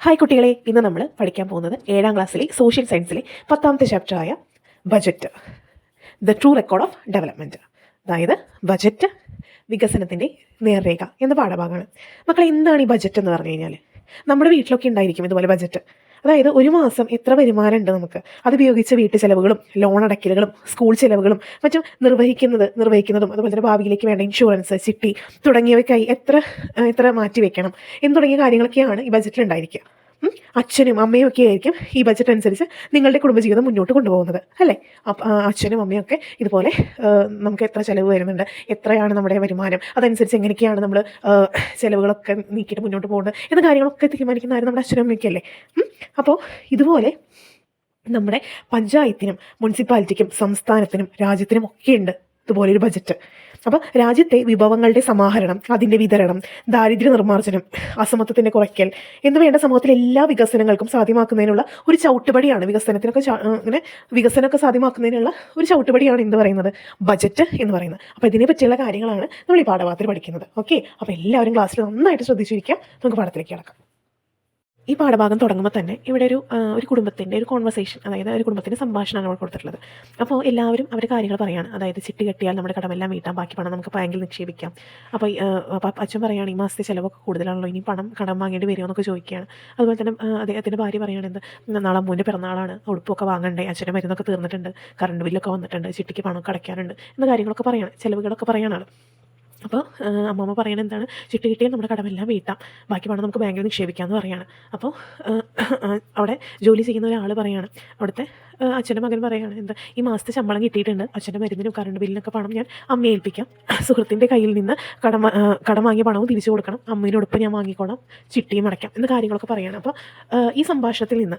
Hi കുട്ടികളെ, ഇന്ന് നമ്മൾ പഠിക്കാൻ പോകുന്നത് 7ാം ക്ലാസ്സിലെ സോഷ്യൽ സയൻസിലെ 10ാമത്തെ ചാപ്റ്ററായ budget, the true record of development. അതായത് ബജറ്റ്, വികസനത്തിൻ്റെ നേർരേഖ എന്ന പാഠഭാഗമാണ്. മക്കളെ, എന്താണ് ഈ ബജറ്റ് എന്ന് പറഞ്ഞു കഴിഞ്ഞാൽ? നമ്മുടെ വീട്ടിലൊക്കെ ഉണ്ടായിരിക്കും ഇതുപോലെ ബജറ്റ്. അതായത് ഒരു മാസം എത്ര വരുമാനം ഉണ്ട് നമുക്ക്, അതുപയോഗിച്ച് വീട്ടു ചിലവുകളും ലോൺ അടയ്ക്കലുകളും സ്കൂൾ ചിലവുകളും മറ്റും നിർവഹിക്കുന്നതും അതുപോലെ തന്നെ ഭാവിയിലേക്ക് വേണ്ട ഇൻഷുറൻസ്, ചിട്ടി തുടങ്ങിയവയ്ക്കായി എത്ര മാറ്റി വെക്കണം എന്ന് തുടങ്ങിയ കാര്യങ്ങളൊക്കെയാണ് ഈ ബജറ്റിൽ ഉണ്ടായിരിക്കുക. അച്ഛനും അമ്മയും ഒക്കെ ആയിരിക്കും ഈ ബജറ്റ് അനുസരിച്ച് നിങ്ങളുടെ കുടുംബജീവിതം മുന്നോട്ട് കൊണ്ടുപോകുന്നത്, അല്ലേ? അച്ഛനും അമ്മയും ഒക്കെ ഇതുപോലെ നമുക്ക് എത്ര ചിലവ് വരുന്നുണ്ട്, എത്രയാണ് നമ്മുടെ വരുമാനം, അതനുസരിച്ച് എങ്ങനെയൊക്കെയാണ് നമ്മൾ ചിലവുകളൊക്കെ നീക്കിയിട്ട് മുന്നോട്ട് പോകുന്നത് എന്ന കാര്യങ്ങളൊക്കെ തീരുമാനിക്കുന്നതായിരുന്നു നമ്മുടെ അച്ഛനും അമ്മയൊക്കെ അല്ലേ. അപ്പോൾ ഇതുപോലെ നമ്മുടെ പഞ്ചായത്തിനും മുനിസിപ്പാലിറ്റിക്കും സംസ്ഥാനത്തിനും രാജ്യത്തിനും ഒക്കെ ഉണ്ട് ഇതുപോലൊരു ബജറ്റ്. അപ്പോൾ രാജ്യത്തെ വിഭവങ്ങളുടെ സമാഹരണം, അതിൻ്റെ വിതരണം, ദാരിദ്ര്യ നിർമ്മാർജ്ജനം, അസമത്വത്തിൻ്റെ കുറയ്ക്കൽ എന്ന് വേണ്ട സമൂഹത്തിലെ എല്ലാ വികസനങ്ങൾക്കും സാധ്യമാക്കുന്നതിനുള്ള ഒരു ചവിട്ടുപടിയാണ് വികസനമൊക്കെ സാധ്യമാക്കുന്നതിനുള്ള ഒരു ചവിട്ടുപടിയാണ് എന്ത് പറയുന്നത്, ബജറ്റ് എന്ന് പറയുന്നത്. അപ്പോൾ ഇതിനെ പറ്റിയുള്ള കാര്യങ്ങളാണ് നമ്മൾ ഈ പാഠഭാഗത്തിൽ പഠിക്കുന്നത്. ഓക്കെ, അപ്പോൾ എല്ലാവരും ക്ലാസ്സിൽ നന്നായിട്ട് ശ്രദ്ധിച്ചിരിക്കാം. നമുക്ക് പാഠത്തിലേക്ക് കിടക്കാം. ഈ പാഠഭാഗം തുടങ്ങുമ്പോൾ തന്നെ ഇവിടെ ഒരു കുടുംബത്തിൻ്റെ ഒരു കോൺവെർസേഷൻ, അതായത് ഒരു കുടുംബത്തിൻ്റെ സംഭാഷണമാണ് അവിടെ കൊടുത്തിട്ടുള്ളത്. അപ്പോൾ എല്ലാവരും അവർ കാര്യങ്ങൾ പറയുകയാണ്. അതായത് ചിട്ടി കെട്ടിയാൽ നമ്മുടെ കടമെല്ലാം വീട്ടാൻ, ബാക്കി പണം നമുക്ക് ബാങ്കിൽ നിക്ഷേപിക്കാം. അപ്പോൾ അച്ഛൻ പറയുകയാണ്, ഈ മാസത്തെ ചിലവൊക്കെ കൂടുതലാണല്ലോ, ഇനി പണം കടം വാങ്ങേണ്ടി വരുമോ എന്നൊക്കെ ചോദിക്കുകയാണ്. അതുപോലെ തന്നെ അദ്ദേഹത്തിൻ്റെ ഭാര്യ പറയുകയാണ്, നാളെ അമ്മൂൻ്റെ പിറന്നാളാണ്, ഉടുപ്പൊക്കെ വാങ്ങണ്ടേ, അച്ഛൻ്റെ മരുന്നൊക്കെ തീർന്നിട്ടുണ്ട്, കറണ്ട് ബില്ലൊക്കെ വന്നിട്ടുണ്ട്, ചിട്ടിക്ക് പണമൊക്കെ അടയ്ക്കാനുണ്ട് എന്ന കാര്യങ്ങളൊക്കെ പറയുകയാണ്, ചിലവുകളൊക്കെ പറയാനാണ്. അപ്പോൾ അമ്മമ്മ പറയണത് എന്താണ്, ചിട്ടി കിട്ടിയാൽ നമ്മുടെ കടമെല്ലാം വീട്ടാം, ബാക്കി പണം നമുക്ക് ബാങ്കിൽ നിക്ഷേപിക്കാമെന്ന് പറയുകയാണ്. അപ്പോൾ അവിടെ ജോലി ചെയ്യുന്ന ഒരാൾ പറയുകയാണ്, അവിടുത്തെ അച്ഛൻ്റെ മകൻ പറയുകയാണ്, ഈ മാസത്തെ ശമ്പളം കിട്ടിയിട്ടുണ്ട്, അച്ഛൻ്റെ മരുന്നിനും കറണ്ട് ബില്ലിനൊക്കെ പണം ഞാൻ അമ്മയെ ഏൽപ്പിക്കാം, സുഹൃത്തിൻ്റെ കയ്യിൽ നിന്ന് കടം വാങ്ങിയ പണവും തിരിച്ചു കൊടുക്കണം, അമ്മേനോടൊപ്പം ഞാൻ വാങ്ങിക്കോണം, ചിട്ടിയും അടയ്ക്കാം എന്ന കാര്യങ്ങളൊക്കെ പറയുകയാണ്. അപ്പോൾ ഈ സംഭാഷണത്തിൽ നിന്ന്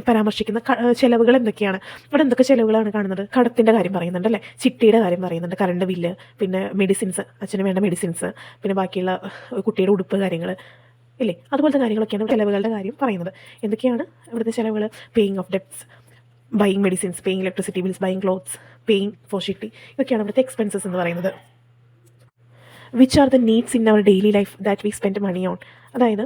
പരാമർശിക്കുന്ന ചിലവുകൾ എന്തൊക്കെയാണ്, അവിടെ എന്തൊക്കെ ചിലവുകളാണ് കാണുന്നത്? കടത്തിൻ്റെ കാര്യം പറയുന്നുണ്ട് അല്ലേ, ചിട്ടിയുടെ കാര്യം പറയുന്നുണ്ട്, കറണ്ട് ബില്ല്, പിന്നെ മെഡിസിൻസ്, അച്ഛന് വേണ്ട മെഡിസിൻസ്, പിന്നെ ബാക്കിയുള്ള കുട്ടിയുടെ ഉടുപ്പ് കാര്യങ്ങൾ ഇല്ലേ, അതുപോലത്തെ കാര്യങ്ങളൊക്കെയാണ് ചിലവുകളുടെ കാര്യം പറയുന്നത്. എന്തൊക്കെയാണ് ഇവിടുത്തെ ചിലവുകൾ? Paying of debts, buying medicines, paying electricity bills, buying clothes, paying for chitty, ഇതൊക്കെയാണ് ഇവിടുത്തെ എക്സ്പെൻസസ് എന്ന് പറയുന്നത്. Which are the needs in our daily life that we spend money on, അതായത്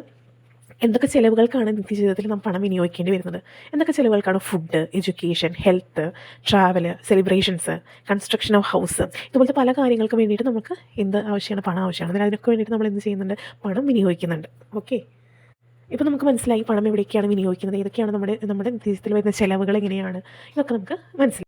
എന്തൊക്കെ ചിലവുകൾക്കാണ് നിത്യജീവിതത്തിൽ നാം പണം വിനിയോഗിക്കേണ്ടി വരുന്നത്, എന്തൊക്കെ ചിലവുകൾക്കാണ്? Food, education, health, travel, celebrations, construction of house, ഇതുപോലത്തെ പല കാര്യങ്ങൾക്ക് വേണ്ടിയിട്ട് നമുക്ക് എന്ത് ആവശ്യമാണ്? പണം ആവശ്യമാണ്. എന്നാൽ അതിനൊക്കെ വേണ്ടിയിട്ട് നമ്മൾ എന്ത് ചെയ്യുന്നുണ്ട്? പണം വിനിയോഗിക്കുന്നുണ്ട്. ഓക്കെ, ഇപ്പോൾ നമുക്ക് മനസ്സിലായി പണം എവിടേക്കാണ് വിനിയോഗിക്കുന്നത്, ഏതൊക്കെയാണ് നമ്മുടെ നിത്യജീവിതത്തിൽ വരുന്ന ചിലവുകൾ എങ്ങനെയാണ്, ഇതൊക്കെ നമുക്ക് മനസ്സിലായി.